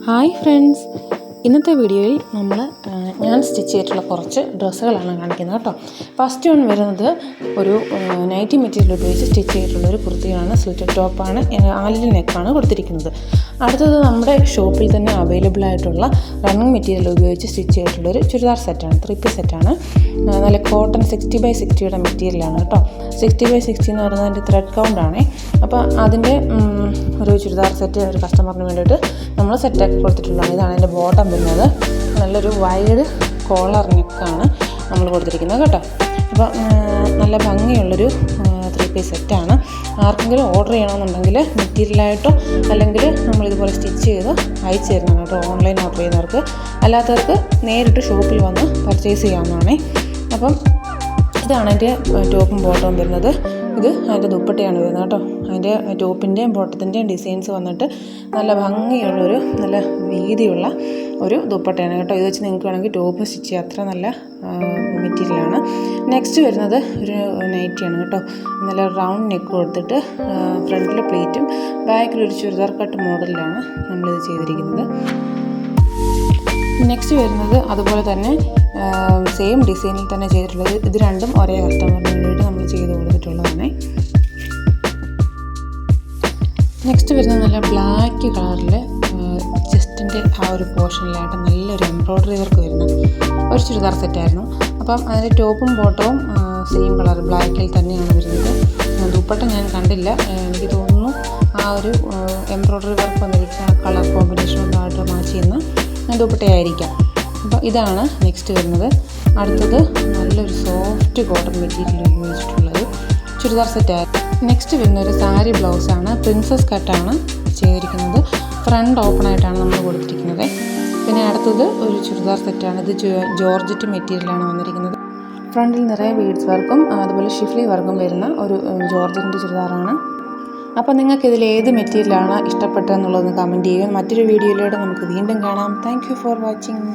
Hi friends, ഇന്നത്തെ വീഡിയോയിൽ ഞാൻ സ്റ്റിച്ച് ചെയ്തിട്ടുള്ള കുറച്ച് ഡ്രസ്സുകളാണ് കാണിക്കുന്നത് കേട്ടോ. ഫസ്റ്റ് വൺ വരുന്നത് ഒരു നൈറ്റി മെറ്റീരിയൽ ഉപയോഗിച്ച് സ്റ്റിച്ച് ചെയ്തിട്ടുള്ളൊരു കുർത്തിയാണ്. സ്ലിറ്റഡ് ടോപ്പാണ്, ആലിൽ നെക്കാണ് കൊടുത്തിരിക്കുന്നത്. അടുത്തത് നമ്മുടെ ഷോപ്പിൽ തന്നെ അവൈലബിൾ ആയിട്ടുള്ള റണ്ണിങ് മെറ്റീരിയൽ ഉപയോഗിച്ച് സ്റ്റിച്ച് ചെയ്തിട്ടുള്ളൊരു ചുരിദാർ സെറ്റാണ്, 3 പീസ് സെറ്റാണ്. നല്ല കോട്ടൺ 60/60 മെറ്റീരിയലാണ് കേട്ടോ. 60/60 എന്ന് പറയുന്നത് അതിൻ്റെ ത്രെഡ് കൗണ്ടാണേ. അപ്പോൾ അതിൻ്റെ ഒരു ചുരിദാർ സെറ്റ് ഒരു കസ്റ്റമറിന് വേണ്ടിയിട്ട് നമ്മൾ സെറ്റാക്കി കൊടുത്തിട്ടുള്ളതാണ്. ഇതാണ് എൻ്റെ ബോട്ടം വരുന്നത്. നല്ലൊരു വൈഡ് കോളർ നെക്കാണ് നമ്മൾ കൊടുത്തിരിക്കുന്നത് കേട്ടോ. അപ്പോൾ നല്ല ഭംഗിയുള്ളൊരു 3 പീസ് സെറ്റാണ്. ആർക്കെങ്കിലും ഓർഡർ ചെയ്യണമെന്നുണ്ടെങ്കിൽ മെറ്റീരിയലായിട്ടോ അല്ലെങ്കിൽ നമ്മളിതുപോലെ സ്റ്റിച്ച് ചെയ്ത് അയച്ചു തരുന്നതാണ് കേട്ടോ. ഓൺലൈൻ ഓർഡർ ചെയ്യുന്നവർക്ക്, അല്ലാത്തവർക്ക് നേരിട്ട് ഷോപ്പിൽ വന്ന് പർച്ചേസ് ചെയ്യാവുന്നതാണേ. അപ്പം ഇതാണ് എൻ്റെ ടോപ്പും ബോട്ടവും വരുന്നത്. ഇത് അതിൻ്റെ ദുപ്പട്ടയാണ് വരുന്നത് കേട്ടോ. അതിൻ്റെ ടോപ്പിൻ്റെയും ബോട്ടത്തിൻ്റെയും ഡിസൈൻസ് വന്നിട്ട് നല്ല ഭംഗിയുള്ളൊരു നല്ല വീതിയുള്ള ഒരു ദുപ്പട്ടയാണ് കേട്ടോ. ഇത് വെച്ച് നിങ്ങൾക്ക് വേണമെങ്കിൽ ടോപ്പ് സ്റ്റിച്ച് ചെയ്യാം, അത്ര നല്ല മെറ്റീരിയലാണ്. നെക്സ്റ്റ് വരുന്നത് ഒരു നൈറ്റിയാണ് കേട്ടോ. നല്ല റൗണ്ട് നെക്ക് കൊടുത്തിട്ട് ഫ്രണ്ടിൽ പ്ലേറ്റും ബാക്കിലൊരു ചുരിദാർ കട്ട് മോഡലിലാണ് നമ്മളിത് ചെയ്തിരിക്കുന്നത്. നെക്സ്റ്റ് വരുന്നത് അതുപോലെ തന്നെ സെയിം ഡിസൈനിൽ തന്നെ ചെയ്തിട്ടുള്ളത്. ഇത് രണ്ടും ഒരേ കസ്റ്റമറിന് വേണ്ടിയിട്ട് നമ്മൾ ചെയ്ത് കൊടുത്തിട്ടുള്ളതാണ്. നെക്സ്റ്റ് വരുന്നത് നല്ല ബ്ലാക്ക് കളറിൽ ചെസ്റ്റിൻ്റെ ആ ഒരു പോർഷനിലായിട്ട് നല്ലൊരു എംബ്രോയ്ഡറി വർക്ക് വരുന്ന ഒരു ചുരിദാർ സെറ്റായിരുന്നു. അപ്പം അതിൻ്റെ ടോപ്പും ബോട്ടവും സെയിം കളർ ബ്ലാക്കിൽ തന്നെയാണ് വരുന്നത്. ദുപ്പട്ട ഞാൻ കണ്ടില്ല, എനിക്ക് തോന്നുന്നു ആ ഒരു എംബ്രോയ്ഡറി വർക്ക് വന്നിരിക്കുന്ന കളർ കോമ്പിനേഷനോടായിട്ട് മാച്ച് ചെയ്യുന്ന ദുപ്പട്ടയായിരിക്കാം. അപ്പോൾ ഇതാണ് നെക്സ്റ്റ് വരുന്നത്. അടുത്തത് നല്ലൊരു സോഫ്റ്റ് കോട്ടൺ മെറ്റീരിയൽ ഉപയോഗിച്ചിട്ടുള്ളൊരു ചുരിദാർ സെറ്റായിരുന്നു. നെക്സ്റ്റ് വരുന്നൊരു സാരി ബ്ലൗസാണ്, പ്രിൻസസ് കട്ടാണ് ചെയ്തിരിക്കുന്നത്. ഫ്രണ്ട് ഓപ്പണായിട്ടാണ് നമ്മൾ കൊടുത്തിരിക്കുന്നത്. പിന്നെ അടുത്തത് ഒരു ചുരിദാർ സെറ്റാണ്. ഇത് ജോർജറ്റ് മെറ്റീരിയലാണ് വന്നിരിക്കുന്നത്. ഫ്രണ്ടിൽ നിറയെ ബീഡ്സ് വർക്കും അതുപോലെ ഷിഫ്ലി വർക്കും വരുന്ന ഒരു ജോർജറ്റിൻ്റെ ചുരിദാറാണ്. അപ്പോൾ നിങ്ങൾക്ക് ഇതിൽ ഏത് മെറ്റീരിയലാണ് ഇഷ്ടപ്പെട്ടതെന്നുള്ളതൊന്ന് കമൻറ്റ് ചെയ്യുക. മറ്റൊരു വീഡിയോയിലൂടെ നമുക്ക് വീണ്ടും കാണാം. Thank you for watching.